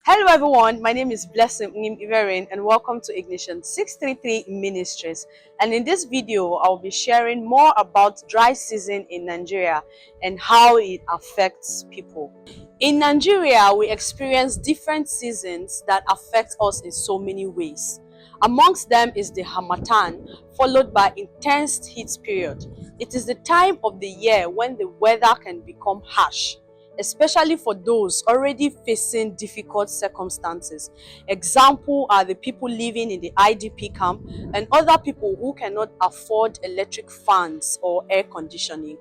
Hello everyone, my name is Blessing Iverin and welcome to Ignition 633 Ministries. And in this video, I'll be sharing more about dry season in Nigeria and how it affects people. In Nigeria, we experience different seasons that affect us in so many ways. Amongst them is the Harmattan, followed by intense heat period. It is the time of the year when the weather can become harsh, especially for those already facing difficult circumstances. Example are the people living in the IDP camp and other people who cannot afford electric fans or air conditioning.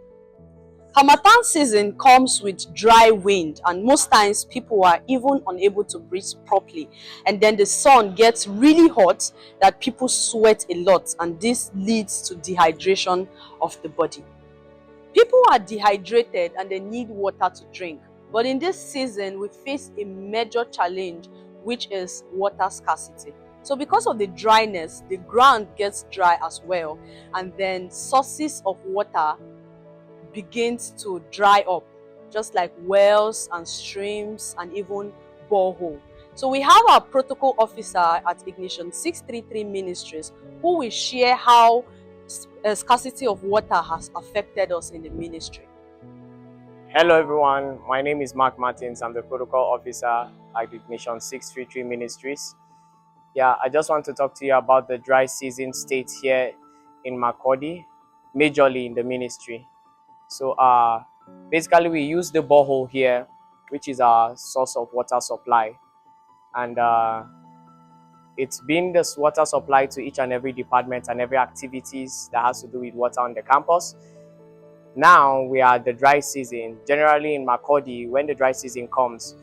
Harmattan season comes with dry wind, and most times people are even unable to breathe properly, and then the sun gets really hot that people sweat a lot, and this leads to dehydration of the body. People are dehydrated and they need water to drink. But in this season, we face a major challenge, which is water scarcity. So because of the dryness, the ground gets dry as well. And then sources of water begins to dry up, just like wells and streams and even borehole. So we have our protocol officer at Ignition 633 Ministries who will share how scarcity of water has affected us in the ministry. Hello everyone, my name is Mark Martins. I'm the protocol officer at Ignition 633 Ministries. I just want to talk to you about the dry season state here in Makurdi, majorly in the ministry. So basically we use the borehole here, which is our source of water supply. And it's been this water supply to each and every department and every activities that has to do with water on the campus. Now we are at the dry season. Generally in Makurdi, when the dry season comes,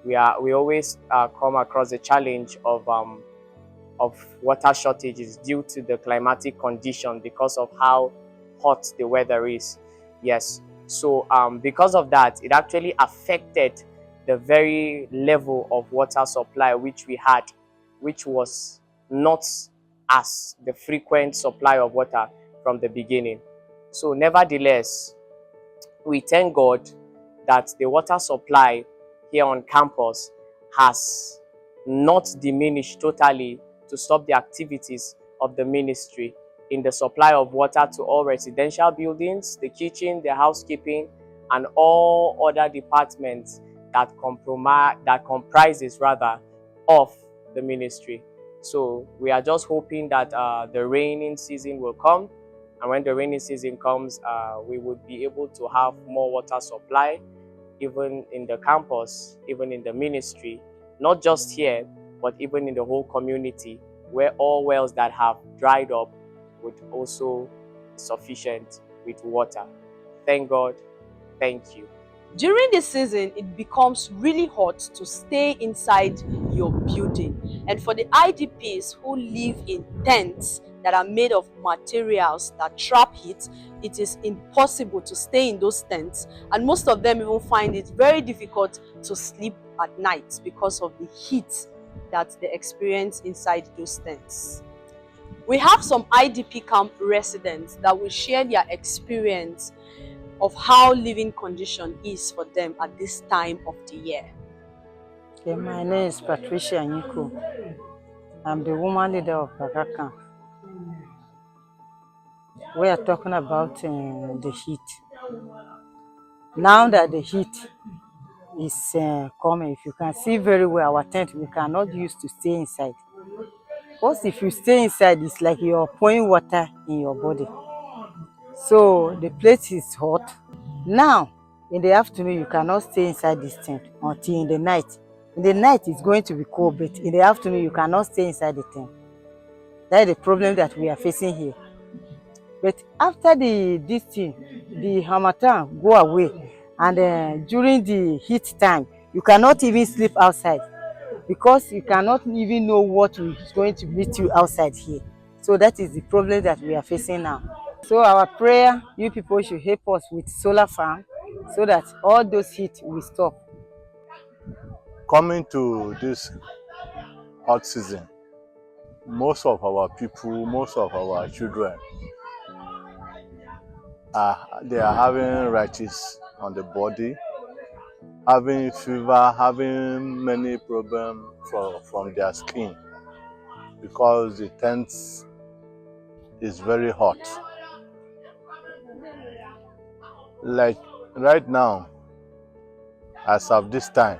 we always come across the challenge of water shortages due to the climatic condition because of how hot the weather is. Yes, so because of that, it actually affected the very level of water supply which we had, which was not as the frequent supply of water from the beginning. So nevertheless, we thank God that the water supply here on campus has not diminished totally to stop the activities of the ministry in the supply of water to all residential buildings, the kitchen, the housekeeping, and all other departments that comprises of the ministry. So we are just hoping that the raining season will come, and when the rainy season comes, we would be able to have more water supply, even in the campus, even in the ministry, not just here, but even in the whole community, where all wells that have dried up would also be sufficient with water. Thank God. Thank you. During this season, it becomes really hot to stay inside your building. And for the IDPs who live in tents that are made of materials that trap heat, it is impossible to stay in those tents. And most of them even find it very difficult to sleep at night because of the heat that they experience inside those tents. We have some IDP camp residents that will share their experience of how living condition is for them at this time of the year. Okay, my name is Patricia Nyiko. I'm the woman leader of Baka camp. We are talking about the heat. Now that the heat is coming, if you can see very well, our tent, we cannot use to stay inside. Because if you stay inside, it's like you're pouring water in your body. So the place is hot. Now, in the afternoon, you cannot stay inside this tent until in the night. In the night, it's going to be cold, but in the afternoon, you cannot stay inside the tent. That is the problem that we are facing here. But after the Harmattan go away, and during the heat time, you cannot even sleep outside because you cannot even know what is going to meet you outside here. So that is the problem that we are facing now. So our prayer, you people should help us with solar farm so that all those heat will stop. Coming to this hot season, most of our people, most of our children, they are having rashes on the body, having fever, having many problems from their skin because the tent is very hot. Like right now, as of this time,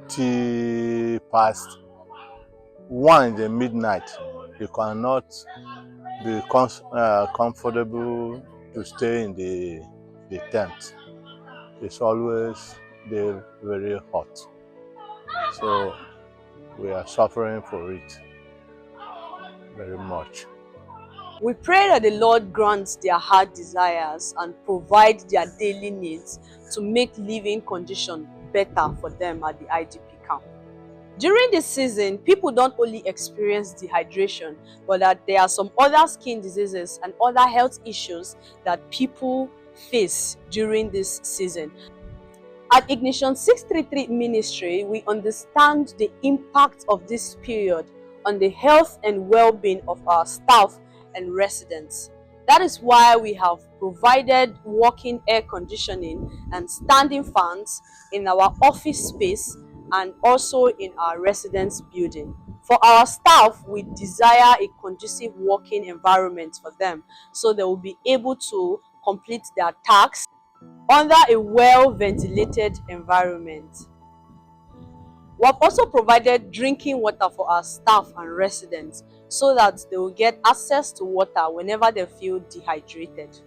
till past 1 in the midnight, you cannot be comfortable to stay in the tent. It's always there very hot. So we are suffering for it very much. We pray that the Lord grants their heart desires and provide their daily needs to make living condition better for them at the IDP camp. During this season, people don't only experience dehydration, but that there are some other skin diseases and other health issues that people face during this season. At Ignition 633 Ministry, we understand the impact of this period on the health and well-being of our staff and residents. That is why we have provided working air conditioning and standing fans in our office space and also in our residence building. For our staff, we desire a conducive working environment for them so they will be able to complete their tasks under a well-ventilated environment. We have also provided drinking water for our staff and residents so that they will get access to water whenever they feel dehydrated.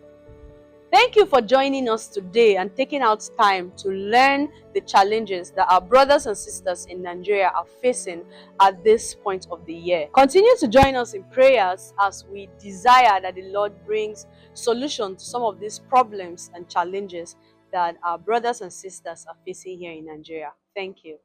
Thank you for joining us today and taking out time to learn the challenges that our brothers and sisters in Nigeria are facing at this point of the year. Continue to join us in prayers as we desire that the Lord brings solution to some of these problems and challenges that our brothers and sisters are facing here in Nigeria. Thank you.